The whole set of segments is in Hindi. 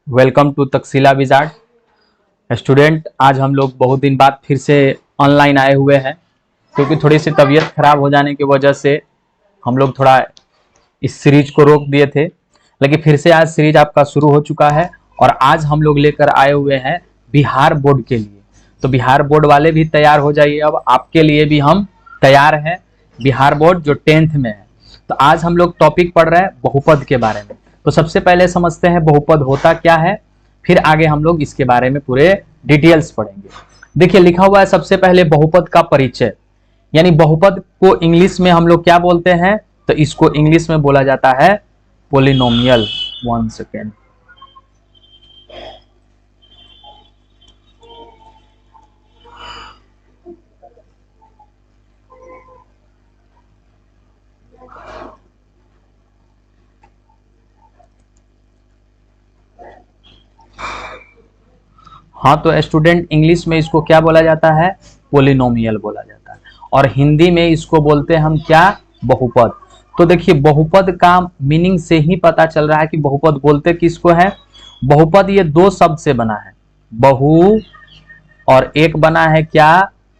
Welcome to Takshila wizard student. आज हम लोग बहुत दिन बाद फिर से ऑनलाइन आए हुए हैं, क्योंकि थोड़ी सी तबीयत खराब हो जाने की वजह से हम लोग थोड़ा इस सीरीज को रोक दिए थे। लेकिन फिर से आज सीरीज आपका शुरू हो चुका है और आज हम लोग लेकर आए हुए हैं बिहार बोर्ड के लिए। तो बिहार बोर्ड वाले भी तैयार हो जाइए, अब आपके लिए भी हम तैयार हैं। बिहार बोर्ड जो 10th में है, तो आज हम लोग टॉपिक पढ़ रहे हैं बहुपद के बारे में। तो सबसे पहले समझते हैं बहुपद होता क्या है, फिर आगे हम लोग इसके बारे में पूरे डिटेल्स पढ़ेंगे। देखिए लिखा हुआ है सबसे पहले बहुपद का परिचय, यानी बहुपद को इंग्लिश में हम लोग क्या बोलते हैं, तो इसको इंग्लिश में बोला जाता है पोलिनोमियल। 1 सेकेंड। हाँ, तो स्टूडेंट इंग्लिश में इसको क्या बोला जाता है, पोलिनोमियल बोला जाता है, और हिंदी में इसको बोलते हैं हम क्या, बहुपद। तो देखिए बहुपद का मीनिंग से ही पता चल रहा है कि बहुपद बोलते किसको है। बहुपद ये दो शब्द से बना है, बहु और एक बना है क्या,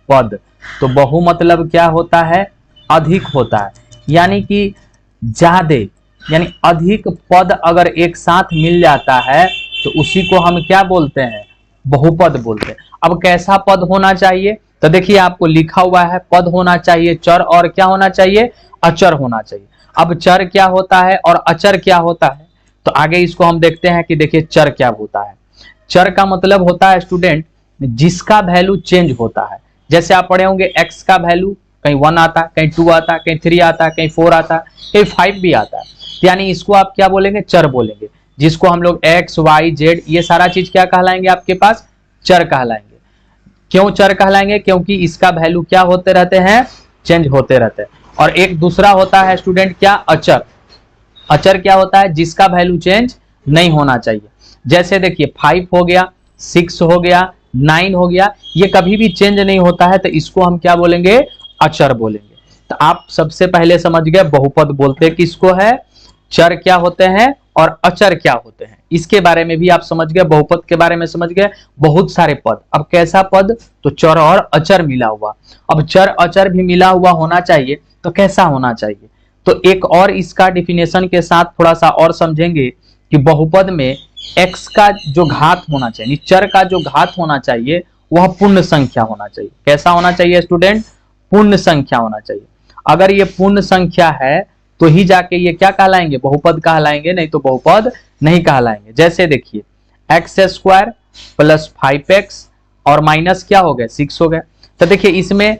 पद। तो बहु मतलब क्या होता है, अधिक होता है, यानी कि ज्यादा, यानी अधिक पद अगर एक साथ मिल जाता है तो उसी को हम क्या बोलते हैं, बहुपद बोलते हैं। अब कैसा पद होना चाहिए, तो देखिए आपको लिखा हुआ है पद होना चाहिए चर और क्या होना चाहिए, अचर होना चाहिए। अब चर क्या होता है और अचर क्या होता है, तो आगे इसको हम देखते हैं कि देखिए चर क्या होता है। चर का मतलब होता है स्टूडेंट जिसका वैल्यू चेंज होता है। जैसे आप पढ़े होंगे एक्स का वैल्यू कहीं 1 आता है, कहीं 2 आता है, कहीं 3 आता है, कहीं 4 आता है, कहीं 5 भी आता है, यानी इसको आप क्या बोलेंगे, चर बोलेंगे। जिसको हम लोग एक्स वाई जेड ये सारा चीज क्या कहलाएंगे, आपके पास चर कहलाएंगे। क्यों चर कहलाएंगे, क्योंकि इसका वैल्यू क्या होते रहते हैं, चेंज होते रहते हैं। और एक दूसरा होता है स्टूडेंट क्या, अचर। अचर क्या होता है, जिसका वैल्यू चेंज नहीं होना चाहिए। जैसे देखिए 5 हो गया, 6 हो गया, 9 हो गया, ये कभी भी चेंज नहीं होता है, तो इसको हम क्या बोलेंगे, अचर बोलेंगे। तो आप सबसे पहले समझ गए बहुपद बोलते किसको है, चर क्या होते हैं और अचर क्या होते हैं, इसके बारे में भी आप समझ गए। बहुपद के बारे में समझ गए, बहुत सारे पद। अब कैसा पद, तो चर और अचर मिला हुआ। अब चर अचर भी मिला हुआ होना चाहिए, तो कैसा होना चाहिए, तो एक और इसका डिफिनेशन के साथ थोड़ा सा और समझेंगे कि बहुपद में x का जो घात होना चाहिए, चर का जो घात होना चाहिए वह पूर्ण संख्या होना चाहिए। कैसा होना चाहिए स्टूडेंट, पूर्ण संख्या होना चाहिए। अगर ये पूर्ण संख्या है तो ही जाके ये क्या कहलाएंगे, बहुपद कहलाएंगे, नहीं तो बहुपद नहीं कहलाएंगे। जैसे देखिए एक्स स्क्वायर प्लस 5x और माइनस क्या हो गया, 6 हो गया। तो देखिए इसमें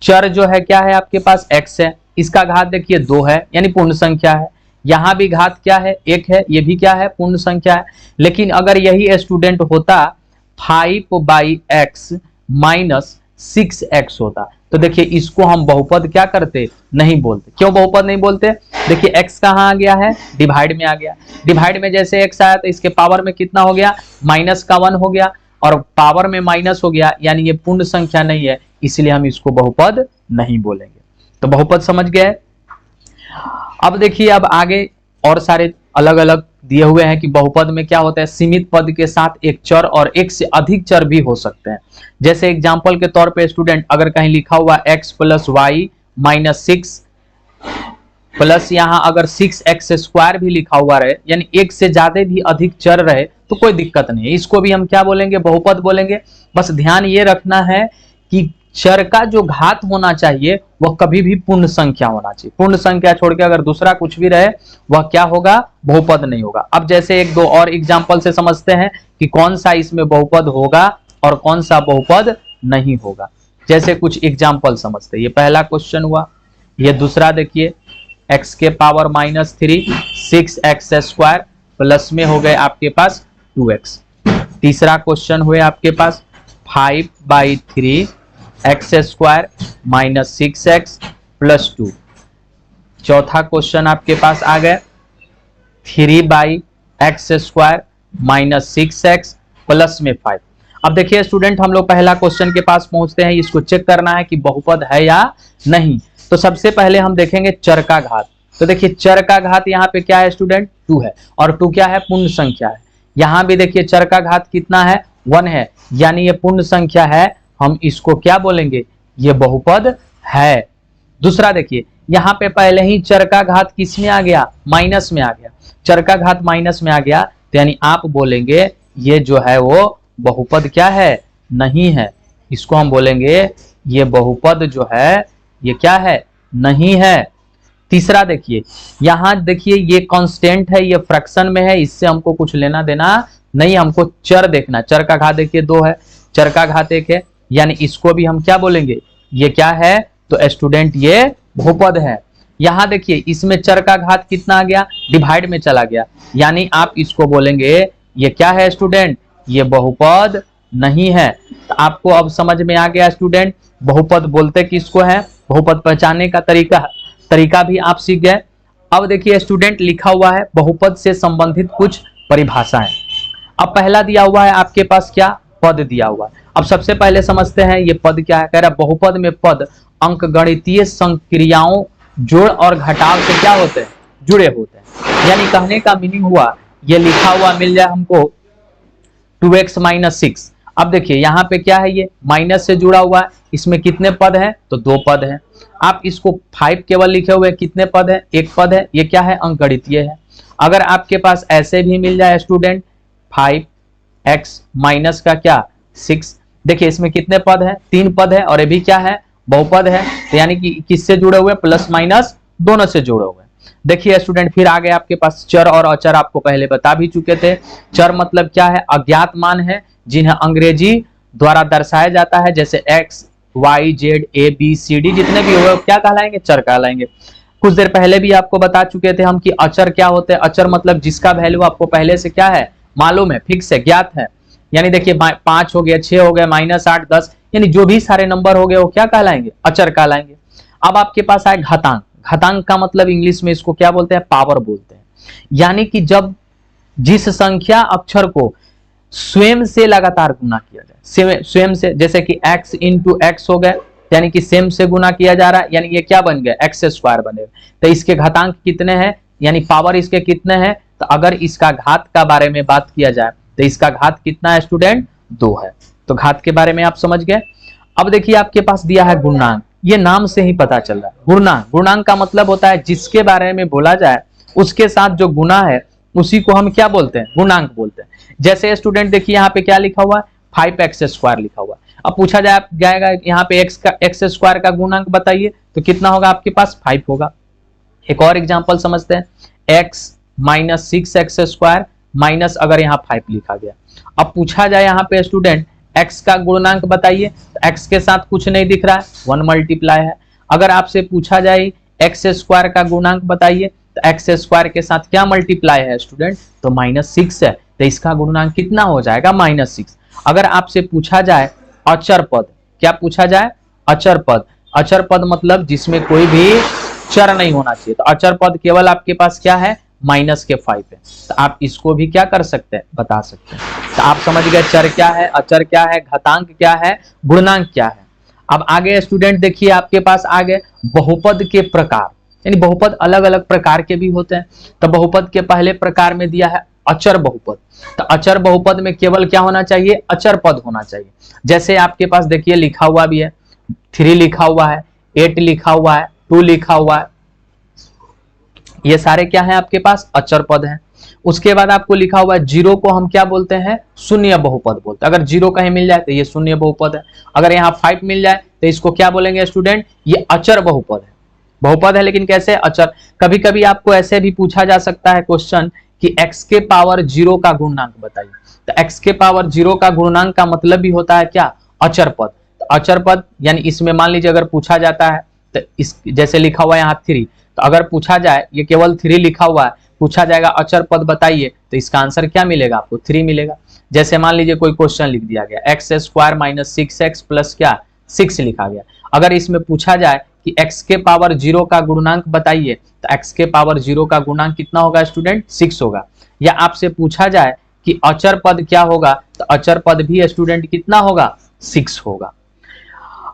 चर जो है क्या है, आपके पास x है, इसका घात देखिए 2 है, यानी पूर्ण संख्या है। यहां भी घात क्या है, 1 है, ये भी क्या है, पूर्ण संख्या है। लेकिन अगर यही स्टूडेंट होता 5/x माइनस 6x होता, तो देखिए इसको हम बहुपद क्या करते, नहीं बोलते। क्यों बहुपद नहीं बोलते, देखिए x कहाँ आ गया है, डिवाइड में आ गया। डिवाइड में जैसे x आया तो इसके पावर में कितना हो गया, -1 हो गया, और पावर में माइनस हो गया, यानी ये पूर्ण संख्या नहीं है, इसलिए हम इसको बहुपद नहीं बोलेंगे। तो बहुपद समझ गए। अब देखिए अब आगे और सारे अलग अलग दिए हुए हैं कि बहुपद में क्या होता है, सीमित पद के साथ एक चर और एक से अधिक चर भी हो सकते हैं। जैसे एग्जांपल के तौर पे स्टूडेंट अगर कहीं लिखा हुआ x plus Y minus 6 plus यहाँ अगर 6x स्क्वायर भी लिखा हुआ रहे, यानी एक से ज्यादा भी अधिक चर रहे, तो कोई दिक्कत नहीं है, इसको भी हम क्या बोलेंगे, बहुपद बोलेंगे। बस ध्यान ये रखना है कि चर का जो घात होना चाहिए वह कभी भी पूर्ण संख्या होना चाहिए। पूर्ण संख्या छोड़ के अगर दूसरा कुछ भी रहे वह क्या होगा, बहुपद नहीं होगा। अब जैसे एक दो और एग्जांपल से समझते हैं कि कौन सा इसमें बहुपद होगा और कौन सा बहुपद नहीं होगा। जैसे कुछ एग्जांपल समझते हैं। ये पहला क्वेश्चन हुआ, ये दूसरा देखिए x के पावर -3 6x स्क्वायर प्लस में हो गए आपके पास 2x। तीसरा क्वेश्चन हुए आपके पास 5/3 x square minus 6x plus 2। चौथा क्वेश्चन आपके पास आ गए 3/x square minus 6x plus में 5। अब देखिए स्टूडेंट हम लोग पहला क्वेश्चन के पास पहुंचते हैं, इसको चेक करना है कि बहुपद है या नहीं। तो सबसे पहले हम देखेंगे चर का घात। तो देखिए चर का घात यहाँ पे क्या है स्टूडेंट, 2 है, और 2 क्या है, पूर्ण संख्या है, यहाँ भी देखिए चर का घात कितना है, 1 है, यानी ये पूर्ण संख्या है, हम इसको क्या बोलेंगे, ये बहुपद है। दूसरा देखिए यहाँ पे पहले ही चर का घात किस में आ गया, माइनस में आ गया, चर का घात माइनस में आ गया, तो यानी आप बोलेंगे ये जो है वो बहुपद क्या है, नहीं है। इसको हम बोलेंगे ये बहुपद जो है ये क्या है, नहीं है। तीसरा देखिए यहाँ देखिए ये कांस्टेंट है, ये फ्रैक्शन में है, इससे हमको कुछ लेना देना नहीं, हमको चर देखना। चर का घात देखिए 2 है, चर का घात 1 है, यानी इसको भी हम क्या बोलेंगे, ये क्या है, तो स्टूडेंट ये बहुपद है। यहाँ देखिए इसमें चर का घात कितना आ गया, डिवाइड में चला गया, यानी आप इसको बोलेंगे ये क्या है स्टूडेंट, ये बहुपद नहीं है। तो आपको अब समझ में आ गया स्टूडेंट, बहुपद बोलते किसको है, बहुपद पहचानने का तरीका भी आप सीख गए। अब देखिए स्टूडेंट लिखा हुआ है बहुपद से संबंधित कुछ परिभाषाएं। अब पहला दिया हुआ है आपके पास क्या, पद दिया हुआ है। अब सबसे पहले समझते हैं ये पद क्या है। कह रहा है बहुपद में पद अंकगणितीय संक्रियाओं जोड़ और घटाव से क्या होते हैं, जुड़े होते हैं। यानी कहने का मीनिंग हुआ ये लिखा हुआ मिल जाए हमको 2x - 6। अब देखिए यहाँ पे क्या है, ये माइनस से जुड़ा हुआ है, इसमें कितने पद हैं, तो 2 पद हैं। आप इसको 5 केवल लिखे हुए, कितने पद है, 1 पद है, ये क्या है, अंकगणितीय है। अगर आपके पास ऐसे भी मिल जाए स्टूडेंट 5x माइनस का क्या 6, देखिए इसमें कितने पद है, 3 पद है, और ये भी क्या है, बहुपद है। तो यानी कि किससे जुड़े हुए, प्लस माइनस दोनों से जुड़े हुए। देखिए स्टूडेंट फिर आगे आपके पास चर और अचर आपको पहले बता भी चुके थे। चर मतलब क्या है, अज्ञात मान है जिन्हें अंग्रेजी द्वारा दर्शाया जाता है, जैसे x, y, z, a, b, c, d जितने भी हुए क्या कहलाएंगे, चर कहलाएंगे। कुछ देर पहले भी आपको बता चुके थे हम कि अचर क्या होते हैं। अचर मतलब जिसका वैल्यू आपको पहले से क्या है, मालूम है, फिक्स है, ज्ञात है। यानी देखिए 5 हो गया, 6 हो गया, -8, 10, यानी जो भी सारे नंबर हो गए वो क्या कहलाएंगे, अचर कहलाएंगे। अब आपके पास आए घातांक। घातांक का मतलब इंग्लिश में इसको क्या बोलते हैं, पावर बोलते हैं। यानी कि जब जिस संख्या अक्षर को स्वयं से लगातार गुना किया जाए, स्वयं से, जैसे कि x × x हो गए, यानी कि सेम से गुना किया जा रहा है, यानी ये क्या बन गया, x² बनेगा। तो इसके घातांक कितने हैं, यानी पावर इसके कितने हैं। तो अगर इसका घात का बारे में बात किया जाए तो इसका घात कितना है स्टूडेंट, 2 है। तो घात के बारे में आप समझ गए। अब देखिए आपके पास दिया है गुणांक, ये नाम से ही पता चल रहा है गुणांक। गुणांक का मतलब होता है जिसके बारे में बोला जाए उसके साथ जो गुना है उसी को हम क्या बोलते हैं, गुणांक बोलते हैं। जैसे स्टूडेंट देखिए यहाँ पे क्या लिखा हुआ है, 5x² लिखा हुआ है। अब पूछा जाएगा यहाँ पे x² का गुणांक बताइए, तो कितना होगा आपके पास, 5 होगा। एक और एग्जांपल समझते हैं, x - 6x² माइनस अगर यहाँ 5 लिखा गया। अब पूछा जाए यहाँ पे स्टूडेंट x का गुणांक बताइए, तो x के साथ कुछ नहीं दिख रहा है, 1 मल्टीप्लाई है। अगर आपसे पूछा जाए x² का गुणांक बताइए, तो x² के साथ क्या मल्टीप्लाई है स्टूडेंट, तो -6 है। तो इसका गुणांक कितना हो जाएगा, -6। अगर आपसे पूछा जाए अचर पद, क्या पूछा जाए, अचर पद। अचर पद मतलब जिसमें कोई भी चर नहीं होना चाहिए। तो अचर पद केवल आपके पास क्या है, -5 है। तो आप इसको भी क्या कर सकते हैं, बता सकते हैं। तो आप समझ गए चर क्या है, अचर क्या है, घातांक क्या है, गुणांक क्या है। अब आगे स्टूडेंट देखिए आपके पास आगे बहुपद के प्रकार, यानी बहुपद अलग अलग प्रकार के भी होते हैं। तो बहुपद के पहले प्रकार में दिया है अचर बहुपद। तो अचर बहुपद में केवल क्या होना चाहिए, अचर पद होना चाहिए। जैसे आपके पास देखिए लिखा हुआ भी है, 3 लिखा हुआ है, 8 लिखा हुआ है, 2 लिखा हुआ है, ये सारे क्या है आपके पास, अचर पद हैं। उसके बाद आपको लिखा हुआ है 0 को हम क्या बोलते हैं, शून्य बहुपद बोलते हैं। अगर 0 कहीं मिल जाए तो ये शून्य बहुपद है। अगर यहाँ 5 मिल जाए तो इसको क्या बोलेंगे स्टूडेंट, ये अचर बहुपद है। बहुपद है लेकिन कैसे, अचर। कभी कभी आपको ऐसे भी पूछा जा सकता है क्वेश्चन कि x के पावर 0 का गुणांक बताइए। तो x के पावर 0 का गुणांक का मतलब भी होता है क्या, अचर पद। तो अचर पद यानी इसमें मान लीजिए अगर पूछा जाता है तो इस जैसे लिखा हुआ है यहाँ 3, तो अगर पूछा जाए ये केवल 3 लिखा हुआ है, पूछा जाएगा अचर पद बताइए, तो इसका आंसर क्या मिलेगा आपको, 3 मिलेगा। जैसे मान लीजिए कोई क्वेश्चन लिख दिया गया x² - 6x प्लस क्या 6 लिखा गया। अगर इसमें पूछा जाए कि x के पावर 0 का गुणांक बताइए, तो x के पावर 0 का गुणांक कितना होगा स्टूडेंट, 6 होगा। या आपसे पूछा जाए कि अचर पद क्या होगा, तो अचर पद भी स्टूडेंट कितना होगा, 6 होगा।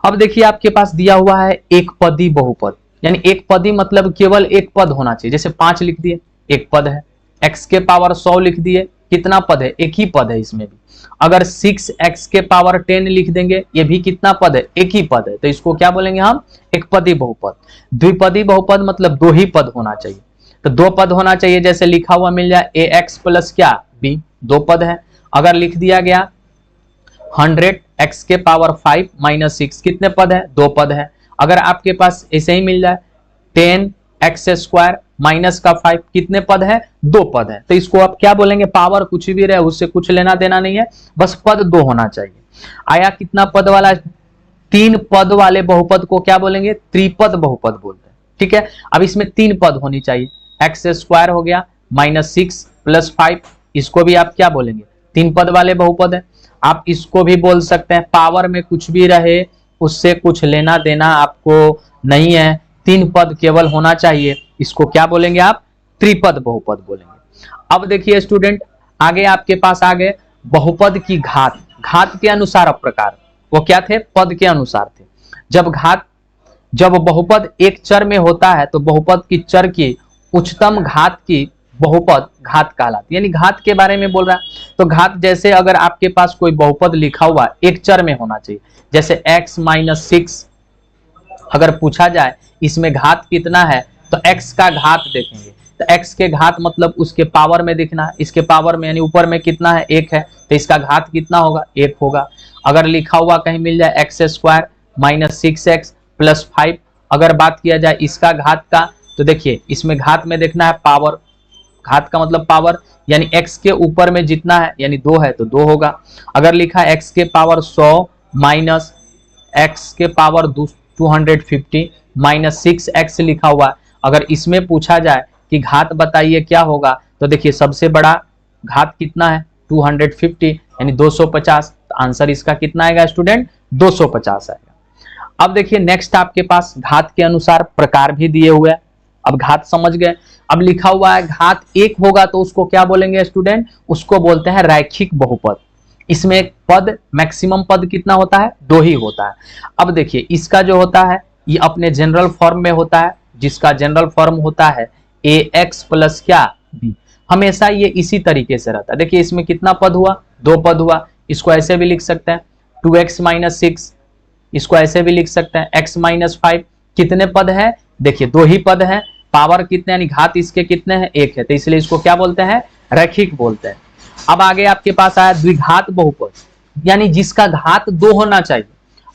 अब देखिए आपके पास दिया हुआ है एक पदी बहुपद, यानी एक पदी मतलब केवल एक पद होना चाहिए। जैसे 5 लिख दिए, एक पद है। x के पावर 100 लिख दिए, कितना पद है, एक ही पद है इसमें भी। अगर 6x के पावर 10 लिख देंगे, ये भी कितना पद है, एक ही पद है, तो इसको क्या बोलेंगे हम, एक पदी बहुपद। द्विपदी बहुपद मतलब दो ही पद होना चाहिए, तो दो पद होना चाहिए, जैसे लिखा हुआ मिल जाए ax प्लस क्या b, दो पद है। अगर लिख दिया गया 100x के पावर 5 माइनस 6, कितने पद है, दो पद है। अगर आपके पास ऐसे ही मिल जाए 10x स्क्वायर माइनस का 5, कितने पद है, दो पद है। तो इसको आप क्या बोलेंगे, पावर कुछ भी रहे उससे कुछ लेना देना नहीं है, बस पद दो होना चाहिए। आया कितना पद वाला, तीन पद वाले बहुपद को क्या बोलेंगे, त्रिपद बहुपद बोलते हैं। ठीक है, अब इसमें तीन पद होनी चाहिए, एक्स स्क्वायर हो गया माइनस 6 प्लस 5, इसको भी आप क्या बोलेंगे, तीन पद वाले बहुपद है। आप इसको भी बोल सकते हैं पावर में कुछ भी रहे उससे कुछ लेना देना आपको नहीं है, तीन पद केवल होना चाहिए, इसको क्या बोलेंगे आप, त्रिपद बहुपद बोलेंगे। अब देखिए स्टूडेंट, आगे आपके पास आ गए बहुपद की घात। घात के अनुसार अब प्रकार, वो क्या थे, पद के अनुसार थे। जब बहुपद एक चर में होता है तो बहुपद की चर की उच्चतम घात की बहुपद घात कहलाती, यानी घात के बारे में बोल रहा है। तो घात जैसे अगर आपके पास कोई बहुपद लिखा हुआ एक चर में होना चाहिए, जैसे x माइनस 6 अगर पूछा जाए इसमें घात कितना है, तो x का घात देखेंगे, तो x के घात मतलब उसके पावर में दिखना है, इसके पावर में यानी ऊपर में कितना है, एक है, तो इसका घात कितना होगा, एक होगा। अगर लिखा हुआ कहीं मिल जाए x square minus 6x plus 5, अगर बात किया जाए इसका घात का, तो देखिए इसमें घात में देखना है पावर, घात का मतलब पावर, यानी x के ऊपर में जितना है यानी 2 है तो 2 होगा। अगर लिखा है x के पावर 100 माइनस x के पावर 250 माइनस 6x लिखा हुआ, अगर इसमें पूछा जाए कि घात बताइए क्या होगा, तो देखिए सबसे बड़ा घात कितना है 250 यानी 250, तो आंसर इसका कितना आएगा स्टूडेंट, 250 आएगा। अब देखिए नेक्स्ट आपके पास घात के अनुसार प्रकार भी दिए हुए हैं। अब घात समझ गए, अब लिखा हुआ है घात एक होगा तो उसको क्या बोलेंगे स्टूडेंट, उसको बोलते हैं रैखिक बहुपद। इसमें एक पद मैक्सिमम पद कितना होता है, दो ही होता है। अब देखिए इसका जो होता है ये अपने जनरल फॉर्म में होता है, जिसका जनरल फॉर्म होता है ax प्लस क्या b, हमेशा ये इसी तरीके से रहता है। देखिए इसमें कितना पद हुआ, दो पद हुआ, इसको ऐसे भी लिख सकते हैं 2x माइनस 6, इसको ऐसे भी लिख सकते हैं x माइनस 5, कितने पद है, देखिए दो ही पद है, पावर कितने यानी घात इसके कितने हैं, एक है, तो इसलिए इसको क्या बोलते हैं, रैखिक बोलते हैं। अब आगे आपके पास आया द्विघात बहुपद, यानी जिसका घात दो होना चाहिए।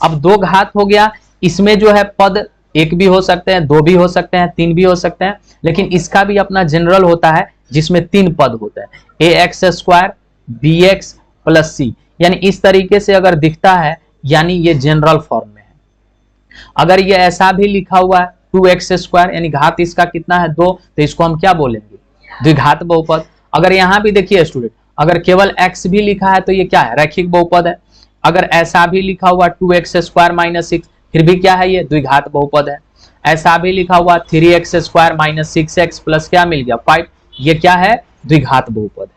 अब दो घात हो गया, इसमें जो है पद एक भी हो सकते हैं, दो भी हो सकते हैं, तीन भी हो सकते हैं, लेकिन इसका भी अपना जनरल होता है जिसमें तीन पद होते हैं, ax square bx plus c, यानी इस तरीके से अगर दिखता है यानी ये जनरल फॉर्म में है। अगर ये ऐसा भी लिखा हुआ है 2x स्क्वायर यानी घात इसका कितना है, 2, तो इसको हम क्या बोलेंगे, द्विघात बहुपद। अगर यहाँ भी देखिए स्टूडेंट, अगर केवल x भी लिखा है तो ये क्या है, रैखिक बहुपद है। अगर ऐसा भी लिखा हुआ 2x स्क्वायर माइनस 6, फिर भी क्या है, ये द्विघात बहुपद है। ऐसा भी लिखा हुआ 3x square minus 6x plus क्या मिल गया 5, ये क्या है, द्विघात बहुपद है।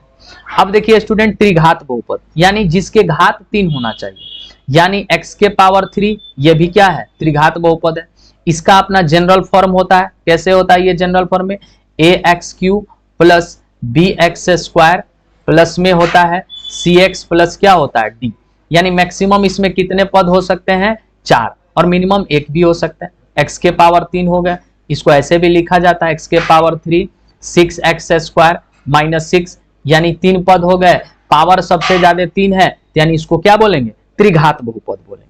अब देखिए स्टूडेंट त्रिघात बहुपद, यानी जिसके घात 3 होना चाहिए, यानी x के पावर 3, ये भी क्या है, त्रिघात बहुपद है। इसका अपना जनरल फॉर्म होता है, कैसे होता है ये जनरल फॉर्म में, ax³ plus bx square plus में होता है cx प्लस क्या होता है d, यानी मैक्सिमम इसमें कितने पद हो सकते हैं, 4, और मिनिमम 1 भी हो सकता है। x के पावर 3 हो गए, इसको ऐसे भी लिखा जाता है x के पावर 3 6x स्क्वायर माइनस 6, यानी 3 पद हो गए, पावर सबसे ज्यादा 3 है, यानी इसको क्या बोलेंगे, त्रिघात बहुपद बोलेंगे।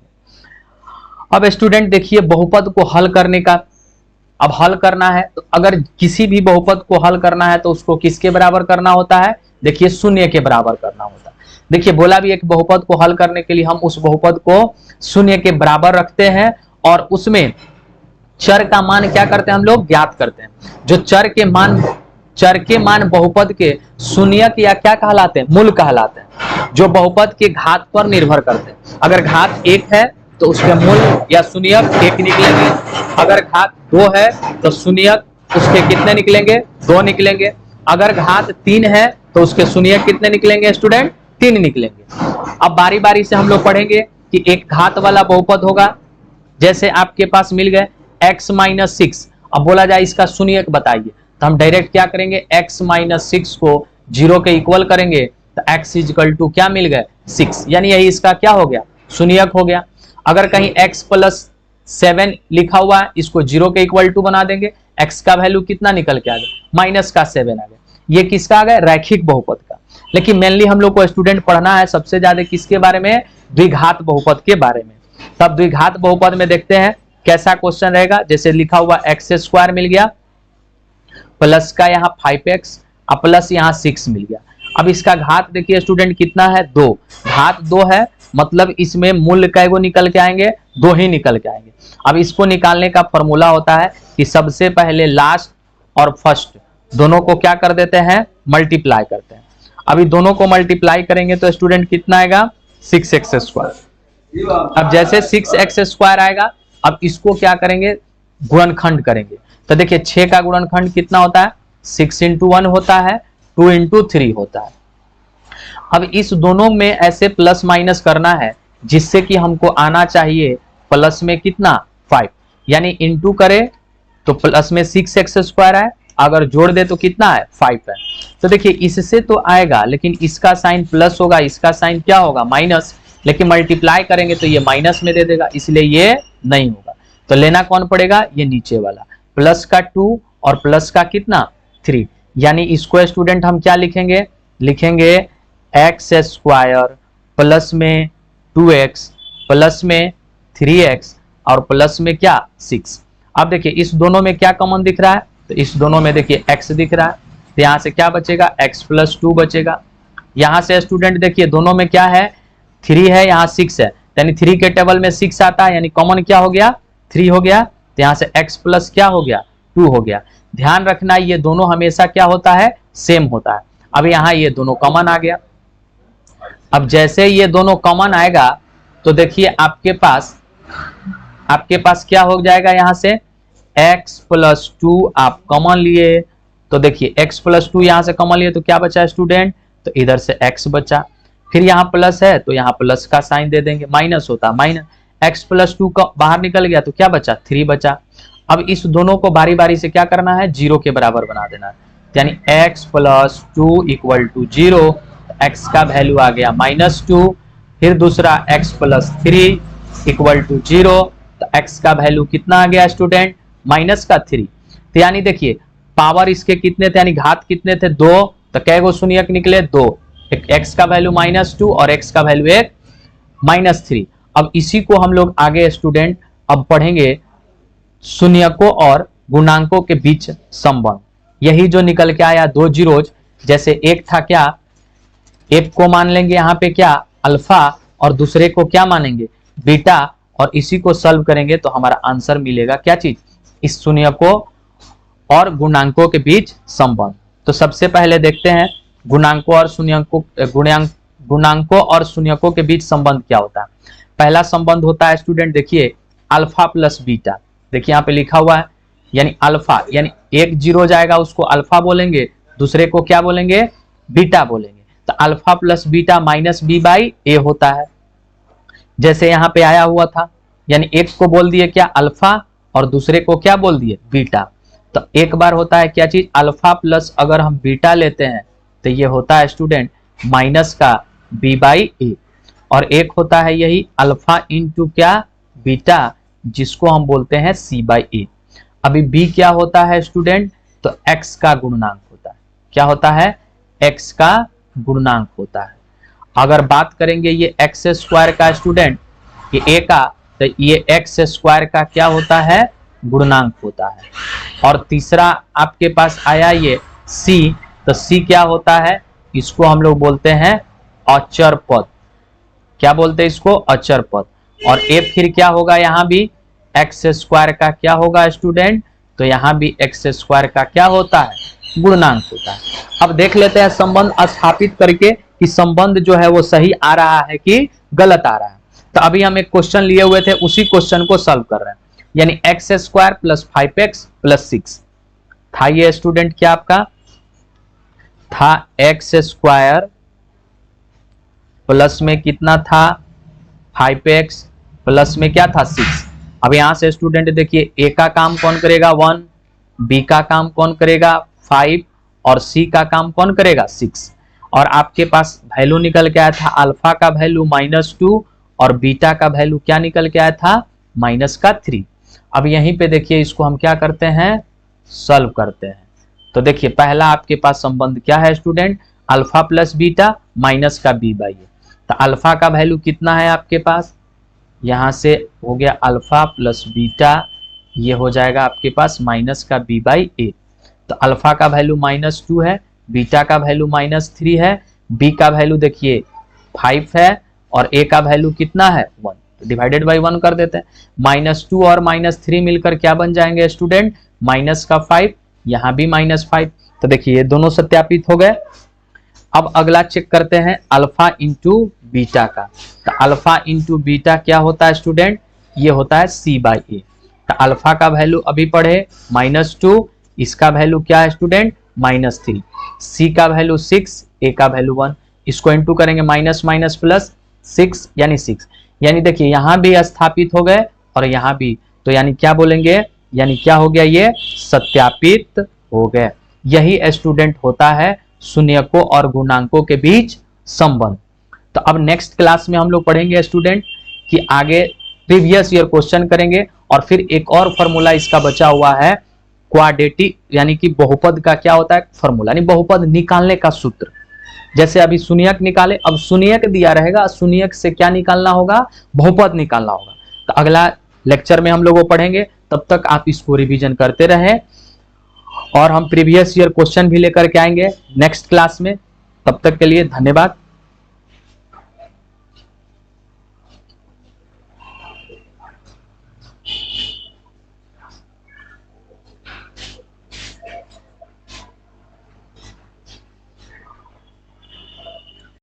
अब स्टूडेंट देखिए बहुपद को हल करने का, अब हल करना है तो अगर किसी भी बहुपद को हल करना है तो उसको किसके बराबर करना होता है, देखिए शून्य के बराबर करना होता है। देखिए बोला भी एक बहुपद को हल करने के लिए हम उस बहुपद को शून्य के बराबर रखते हैं और उसमें चर का मान क्या करते हैं, हम लोग ज्ञात करते हैं। जो चर के मान बहुपद के शून्यक या क्या कहलाते हैं, मूल कहलाते हैं, जो बहुपद के घात पर निर्भर करते हैं। अगर घात 1 है तो उसके मूल या शून्यक 1 निकलेंगे, अगर घात 2 है तो शून्यक उसके कितने निकलेंगे, 2 निकलेंगे, अगर घात 3 है तो उसके शून्यक कितने निकलेंगे स्टूडेंट, 3 निकलेंगे। अब बारी बारी से हम लोग पढ़ेंगे कि एक घात वाला बहुपद होगा, जैसे आपके पास मिल गए x माइनस 6, अब बोला जाए इसका शून्यक बताइए, तो हम डायरेक्ट क्या करेंगे, x माइनस 6 को 0 के इक्वल करेंगे तो x इजिकल टू क्या मिल गए 6, यानी यही इसका क्या हो गया शून्यक हो गया। अगर कहीं x प्लस 7 लिखा हुआ है, इसको 0 के इक्वल टू बना देंगे, x का वैल्यू कितना निकल के आ गया माइनस का 7 आ गया। ये किसका आ गया रैखिक बहुपद का। लेकिन मेनली हम लोग को स्टूडेंट पढ़ना है सबसे ज्यादा किसके बारे में, द्विघात बहुपद के बारे में। तब द्विघात बहुपद में देखते हैं कैसा क्वेश्चन रहेगा। जैसे लिखा हुआ एक्स स्क्वायर मिल गया, प्लस का यहाँ 5x और प्लस यहाँ 6 मिल गया। अब इसका घात देखिए स्टूडेंट कितना है 2, घात 2 है, मतलब इसमें मूल्य कैगो निकल के आएंगे 2 ही निकल के आएंगे। अब इसको निकालने का फॉर्मूला होता है कि सबसे पहले लास्ट और फर्स्ट दोनों को क्या कर देते हैं मल्टीप्लाई करते हैं। अभी दोनों को मल्टीप्लाई करेंगे तो स्टूडेंट कितना आएगा 6x स्क्वायर। अब जैसे 6x स्क्वायर आएगा, अब इसको क्या करेंगे गुणनखंड करेंगे। तो देखिए 6 का गुणनखंड कितना होता है 6 इंटू 1 होता है, 2 इंटू 3 होता है। अब इस दोनों में ऐसे प्लस माइनस करना है जिससे कि हमको आना चाहिए प्लस में कितना 5, यानी इंटू करे तो प्लस में 6x स्क्वायर है, अगर जोड़ दे तो कितना है 5 है। तो देखिए इससे तो आएगा लेकिन इसका साइन प्लस होगा, इसका साइन क्या होगा माइनस, लेकिन मल्टीप्लाई करेंगे तो ये माइनस में दे देगा, इसलिए ये नहीं होगा। तो लेना कौन पड़ेगा ये नीचे वाला, प्लस का 2 और प्लस का कितना 3, यानी इसको स्टूडेंट हम क्या लिखेंगे, लिखेंगे एक्स स्क्वायर प्लस में 2x प्लस में 3x और प्लस में क्या 6। अब देखिए इस दोनों में क्या कॉमन दिख रहा है, तो इस दोनों में देखिए x दिख रहा है, तो यहाँ से क्या बचेगा x प्लस 2 बचेगा। यहाँ से स्टूडेंट देखिए दोनों में क्या है 3 है, यहाँ 6 है, यानी 3 के टेबल में 6 आता है, यानी कॉमन क्या हो गया 3 हो गया। तो यहाँ से x प्लस क्या हो गया 2 हो गया। ध्यान रखना ये दोनों हमेशा क्या होता है सेम होता है। अब यहाँ ये दोनों कॉमन आ गया। अब जैसे ये दोनों कॉमन आएगा तो देखिए आपके पास क्या हो जाएगा, यहाँ से x प्लस 2 आप कॉमन लिए, तो देखिए x प्लस 2 यहाँ से कॉमन लिए तो क्या बचा स्टूडेंट, तो इधर से x बचा, फिर यहाँ प्लस है तो यहाँ प्लस का साइन दे देंगे, माइनस होता माइनस, x प्लस 2 का बाहर निकल गया तो क्या बचा 3 बचा। अब इस दोनों को बारी बारी से क्या करना है 0 के बराबर बना देना है, यानी x plus 2 equal to 0, x का वैल्यू आ गया -2, फिर दूसरा x प्लस 3 इक्वल टू 0, तो x का वैल्यू कितना आ गया स्टूडेंट माइनस का 3। तो यानी देखिए पावर इसके कितने थे, यानी घात कितने थे 2, तो कै गो शून्यक निकले 2, एक x का वैल्यू -2 और x का वैल्यू एक -3। अब इसी को हम लोग आगे स्टूडेंट अब पढ़ेंगे शून्यकों और गुणांकों के बीच संबंध। यही जो निकल के आया 2 जीरोज, जैसे एक था क्या, एक को मान लेंगे यहाँ पे क्या अल्फा और दूसरे को क्या मानेंगे बीटा, और इसी को सॉल्व करेंगे तो हमारा आंसर मिलेगा क्या चीज, इस शून्यकों और गुणांकों के बीच संबंध। तो सबसे पहले देखते हैं गुणांकों और शून्यकों के बीच संबंध क्या होता है। पहला संबंध होता है स्टूडेंट देखिए अल्फा प्लस बीटा, देखिए यहाँ पे लिखा हुआ है, यानी अल्फा यानी एक जीरो जाएगा उसको अल्फा बोलेंगे, दूसरे को क्या बोलेंगे बीटा बोलेंगे। तो alpha plus beta minus b by a होता है, जैसे यहाँ पे आया हुआ था, यानी एक को बोल दिए क्या अल्फा और दूसरे को क्या बोल दिए बीटा। तो एक बार होता है क्या चीज अल्फा प्लस अगर हम बीटा लेते हैं तो ये होता है स्टूडेंट माइनस का बी बाई ए, और एक होता है यही अल्फा इंटू क्या बीटा जिसको हम बोलते हैं सी बाई ए। अभी बी क्या होता है स्टूडेंट, तो एक्स का गुणनांक होता है, क्या होता है एक्स का गुणनांक होता है। अगर बात करेंगे ये एक्स स्क्वायर का स्टूडेंट ये ए का, तो ये एक्स स्क्वायर का क्या होता है गुणनांक होता है। और तीसरा आपके पास आया ये सी, तो सी क्या होता है, इसको हम लोग बोलते हैं अचर पद, क्या बोलते हैं इसको अचर पद। और ए फिर क्या होगा यहाँ भी एक्स स्क्वायर का क्या होगा स्टूडेंट, तो यहाँ भी एक्स स्क्वायर का क्या होता है गुणनांक होता है। अब देख लेते हैं संबंध स्थापित करके कि संबंध जो है वो सही आ रहा है कि गलत आ रहा है। तो अभी हम एक क्वेश्चन लिए हुए थे उसी क्वेश्चन को सॉल्व कर रहे हैं, यानी x square plus 5x plus 6 था ये स्टूडेंट, क्या आपका था एक्स स्क्वायर प्लस में कितना था 5x प्लस में क्या था 6। अब यहां से स्टूडेंट देखिए ए का काम कौन करेगा 1, बी का काम कौन करेगा 5 और सी का काम कौन करेगा 6। और आपके पास वैल्यू निकल के आया था अल्फा का वैल्यू -2 और बीटा का वैल्यू क्या निकल के आया था -3। अब यहीं पे देखिए इसको हम क्या करते हैं, सॉल्व करते हैं। तो देखिए पहला आपके पास संबंध क्या है student, alpha plus beta minus का बी बाई ए। तो अल्फा का वैल्यू कितना है आपके पास, यहां से हो गया अल्फा प्लस बीटा, ये हो जाएगा आपके पास माइनस का बी बाई ए। तो अल्फा का वैल्यू -2 है, बीटा का वैल्यू -3 है, बी का वैल्यू देखिए 5 है और ए का वैल्यू कितना है 1, तो डिवाइडेड बाई 1 कर देते हैं। -2 और -3 मिलकर क्या बन जाएंगे स्टूडेंट, माइनस का 5, यहाँ भी -5। तो देखिए ये दोनों सत्यापित हो गए। अब अगला चेक करते हैं अल्फा इंटू बीटा का। तो अल्फा इंटू बीटा क्या होता है स्टूडेंट, ये होता है सी बाई ए। तो अल्फा का वैल्यू अभी पढ़े -2, इसका वैल्यू क्या है स्टूडेंट -3, सी का वैल्यू 6, ए का वैल्यू 1। इसको इंटू करेंगे माइनस माइनस प्लस 6 यानी 6, यानी देखिए यहां भी स्थापित हो गए और यहां भी, तो यानी क्या बोलेंगे, यानी क्या हो गया, ये सत्यापित हो गए। यही स्टूडेंट होता है शून्यकों और गुणांकों के बीच संबंध। तो अब नेक्स्ट क्लास में हम लोग पढ़ेंगे स्टूडेंट कि आगे प्रीवियस ईयर क्वेश्चन करेंगे और फिर एक और फॉर्मूला इसका बचा हुआ है क्वाड्रेटिक, यानी कि बहुपद का क्या होता है फॉर्मूला, यानी बहुपद निकालने का सूत्र। जैसे अभी शून्यक निकाले, अब शून्यक दिया रहेगा, शून्यक से क्या निकालना होगा, बहुपद निकालना होगा। तो अगला लेक्चर में हम लोग वो पढ़ेंगे, तब तक आप इसको रिवीजन करते रहें और हम प्रीवियस ईयर क्वेश्चन भी लेकर के आएंगे नेक्स्ट क्लास में। तब तक के लिए धन्यवाद।